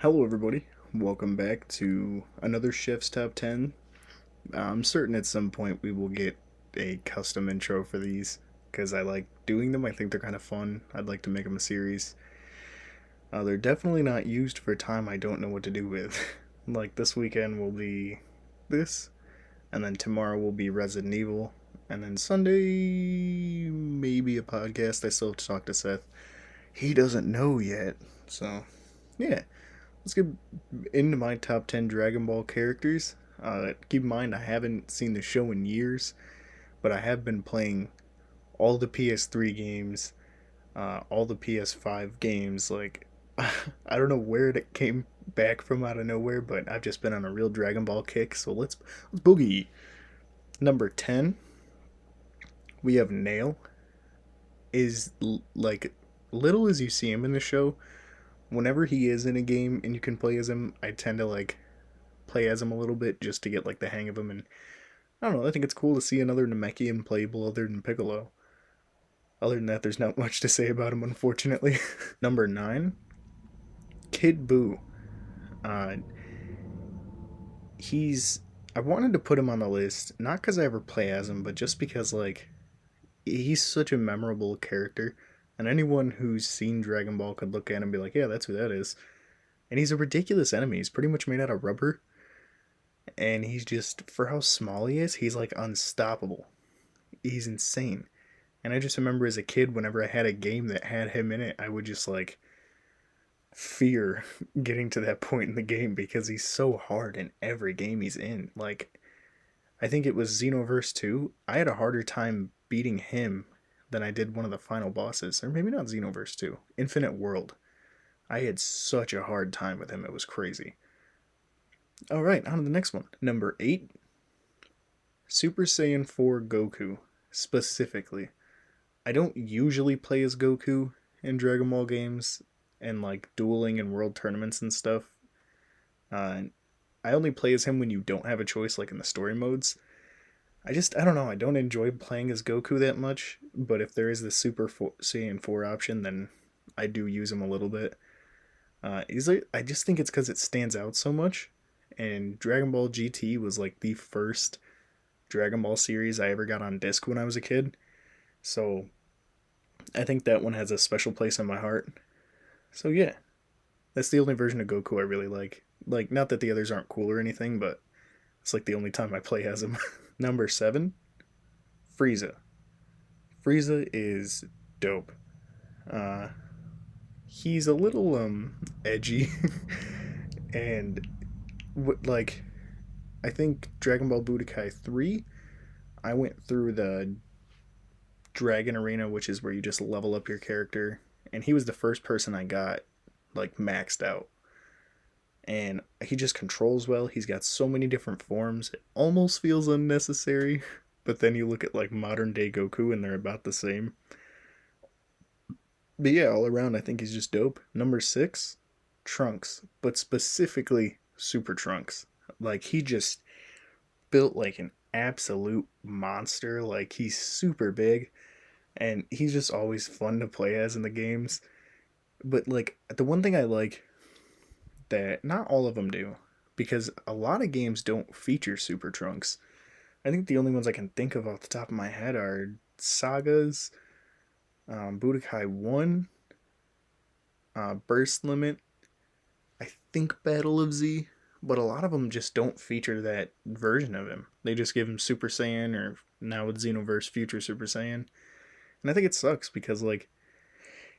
Hello, everybody. Welcome back to another Chef's Top 10. I'm certain at some point we will get a custom intro for these because I like doing them. I think they're kind of fun. I'd like to make them a series. They're definitely not used for time I don't know what to do with. Like this weekend will be this, and then tomorrow will be Resident Evil, and then Sunday maybe a podcast. I still have to talk to Seth. He doesn't know yet, so yeah. Let's get into my top 10 Dragon Ball characters. Keep in mind, I haven't seen the show in years, but I have been playing all the PS3 games, all the PS5 games. Like, I don't know where it came back from out of nowhere, but I've just been on a real Dragon Ball kick. So let's boogie. Number 10, we have Nail. Is like little as you see him in the show. Whenever he is in a game and you can play as him, I tend to like play as him a little bit just to get like the hang of him. And I don't know, I think it's cool to see another Namekian playable other than Piccolo. Other than that, there's not much to say about him, unfortunately. Number 9, Kid Buu. Uh, he's I wanted to put him on the list not because I ever play as him, but just because like he's such a memorable character, and anyone who's seen Dragon Ball could look at him and be like, "Yeah, that's who that is." And he's a ridiculous enemy. He's pretty much made out of rubber, and he's just for how small he is, he's like unstoppable. He's insane. And I just remember as a kid, whenever I had a game that had him in it, I would just like fear getting to that point in the game because he's so hard in every game he's in. Like, I think it was Xenoverse 2. I had a harder time beating him than I did one of the final bosses. Or maybe not Xenoverse 2. Infinite World. I had such a hard time with him, it was crazy. Alright, on to the next one. Number 8, Super Saiyan 4 Goku, specifically. I don't usually play as Goku in Dragon Ball games and like dueling and world tournaments and stuff. Uh, I only play as him when you don't have a choice, like in the story modes. I don't know, I don't enjoy playing as Goku that much, but if there is the Saiyan 4 option, then I do use him a little bit. I just think it's because it stands out so much, and Dragon Ball GT was like the first Dragon Ball series I ever got on disc when I was a kid, so I think that one has a special place in my heart. So yeah, that's the only version of Goku I really like. Like, not that the others aren't cool or anything, but it's like the only time I play as him. Number 7, Frieza. Frieza is dope. Uh, he's a little edgy, and like I think Dragon Ball Budokai 3. I went through the Dragon Arena, which is where you just level up your character, and he was the first person I got like maxed out. And he just controls well. He's got so many different forms. It almost feels unnecessary, but then you look at like modern day Goku and they're about the same. But yeah, all around I think he's just dope. Number 6, Trunks, but specifically Super Trunks. Like he just built like an absolute monster. Like he's super big and he's just always fun to play as in the games. But like the one thing I like that not all of them do, because a lot of games don't feature Super Trunks. I think the only ones I can think of off the top of my head are Sagas, Budokai 1, Burst Limit, I think Battle of Z, but a lot of them just don't feature that version of him. They just give him Super Saiyan, or now with Xenoverse Future Super Saiyan. And I think it sucks because, like,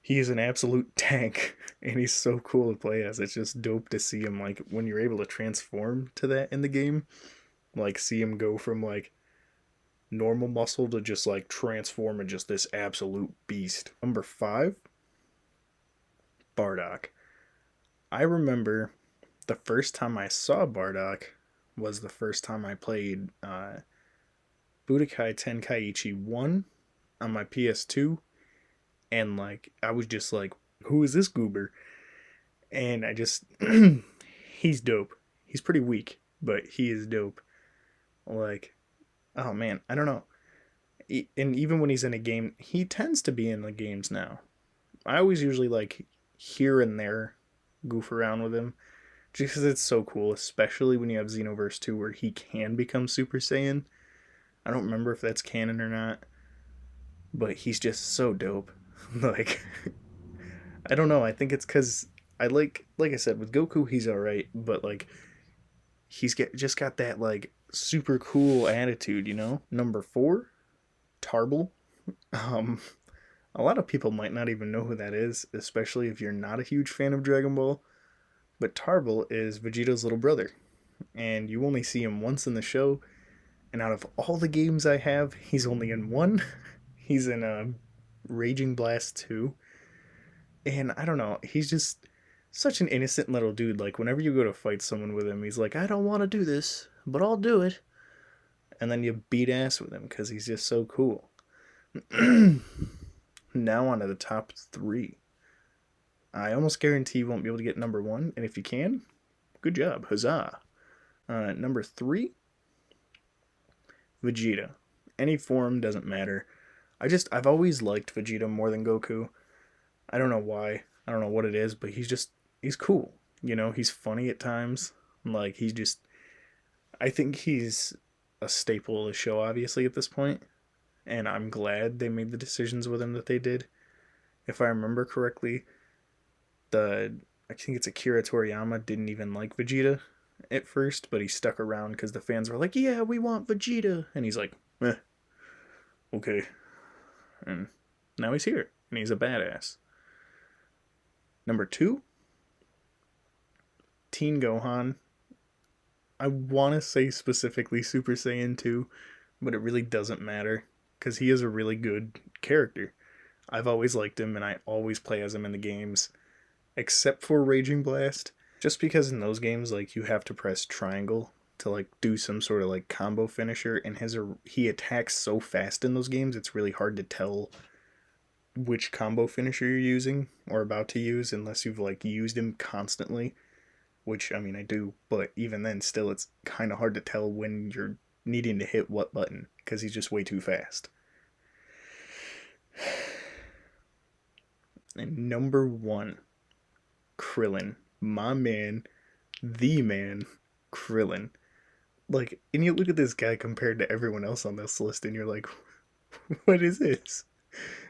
he is an absolute tank and he's so cool to play as. It's just dope to see him, like, when you're able to transform to that in the game. Like, see him go from, like, normal muscle to just, like, transform into just this absolute beast. Number 5, Bardock. I remember the first time I saw Bardock was the first time I played Budokai Tenkaichi 1 on my PS2, and like I was just like, who is this goober? And I just he's dope. He's pretty weak, but he is dope. Like, oh man, I don't know. And even when he's in a game, he tends to be in the games now. I always usually like here and there. goof around with him. Just because it's so cool, especially when you have Xenoverse 2 where he can become Super Saiyan. I don't remember if that's canon or not, but he's just so dope. Like, I don't know, I think it's because I like I said, with Goku, he's alright, but like, just got that, like, super cool attitude, you know? Number 4, Tarble. Um, a lot of people might not even know who that is, especially if you're not a huge fan of Dragon Ball. But Tarble is Vegeta's little brother, and you only see him once in the show. And out of all the games I have, he's only in one. He's in Raging Blast 2. And I don't know, he's just such an innocent little dude. Like, whenever you go to fight someone with him, he's like, I don't want to do this, but I'll do it. And then you beat ass with him because he's just so cool. Now on to the top 3. I almost guarantee you won't be able to get number 1, and if you can, good job, huzzah. Number 3, Vegeta. Any form doesn't matter. I've always liked Vegeta more than Goku. I don't know why. I don't know what it is, but he's cool. You know, he's funny at times. Like, I think he's a staple of the show, obviously, at this point. And I'm glad they made the decisions with him that they did. If I remember correctly, I think it's Akira Toriyama didn't even like Vegeta at first, but he stuck around because the fans were like, yeah, we want Vegeta. And he's like, okay. And now he's here, and he's a badass. Number 2, Teen Gohan. I want to say specifically Super Saiyan 2, but it really doesn't matter because he is a really good character. I've always liked him, and I always play as him in the games, except for Raging Blast. Just because in those games, like, you have to press triangle to, like, do some sort of, like, combo finisher, and he attacks so fast in those games, it's really hard to tell which combo finisher you're using or about to use unless you've, like, used him constantly, which, I mean, I do, but even then, still, it's kind of hard to tell when you're needing to hit what button, because he's just way too fast. And number 1, Krillin. My man, the man, Krillin. Like, and you look at this guy compared to everyone else on this list, and you're like, what is this?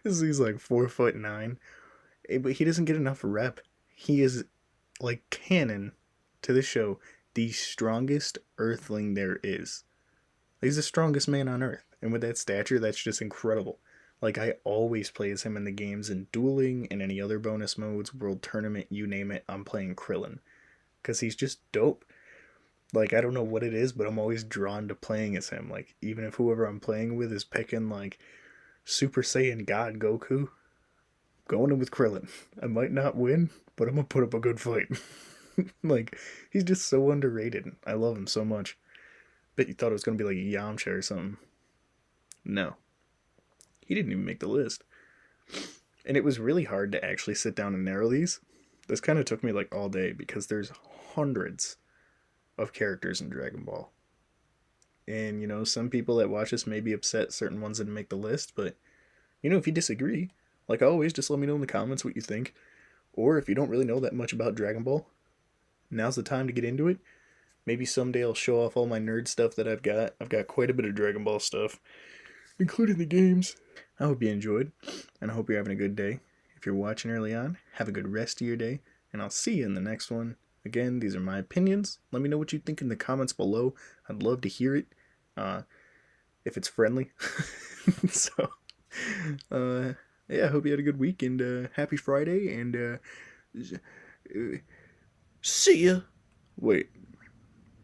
He's like 4'9", but he doesn't get enough rep. He is, like, canon to the show, the strongest Earthling there is. He's the strongest man on Earth, and with that stature, that's just incredible. Like, I always play as him in the games, in dueling and any other bonus modes, world tournament, you name it, I'm playing Krillin. Because he's just dope. Like, I don't know what it is, but I'm always drawn to playing as him. Like, even if whoever I'm playing with is picking, like, Super Saiyan God Goku, going in with Krillin. I might not win, but I'm going to put up a good fight. Like, he's just so underrated. I love him so much. Bet you thought it was going to be like Yamcha or something. No. He didn't even make the list. And it was really hard to actually sit down and narrow these. This kind of took me like all day because there's hundreds of characters in Dragon Ball. And, you know, some people that watch this may be upset certain ones didn't make the list, but, you know, if you disagree, like always, just let me know in the comments what you think. Or if you don't really know that much about Dragon Ball, now's the time to get into it. Maybe someday I'll show off all my nerd stuff that I've got. I've got quite a bit of Dragon Ball stuff, including the games. I hope you enjoyed, and I hope you're having a good day. If you're watching early on, have a good rest of your day, and I'll see you in the next one. Again, these are my opinions. Let me know what you think in the comments below. I'd love to hear it, if it's friendly. So, yeah, I hope you had a good week, and happy Friday, and see ya. Wait.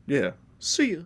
Yeah, see ya.